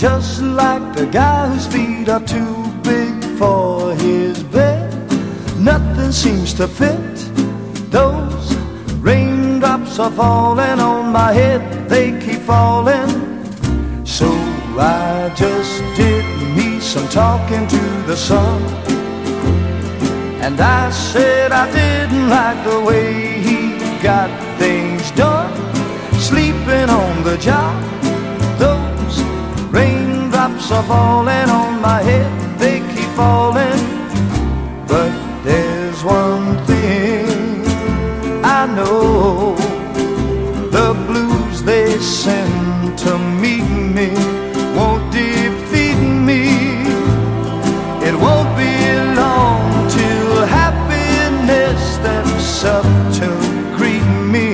just like the guy whose feet are too big for his bed. Nothing seems to fit. Those raindrops are falling on my head, they keep falling. So I just did me some talking to the sun, and I said I didn't like the way he got things done, sleeping on the job. Those raindrops are falling on my head, they keep falling. But there's one thing I know, the blues they send to meet me won't defeat me. It won't be long till happiness steps up to greet me.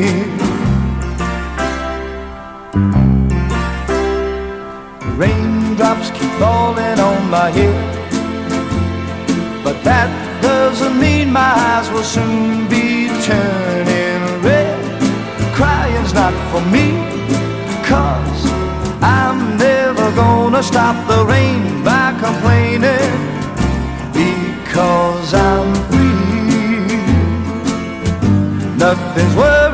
Raindrops keep falling on my head, but that doesn't mean my eyes will soon be turning red. Crying's not for me, 'cause I'm never gonna stop the rain by complaining, because I'm free. Nothing's worth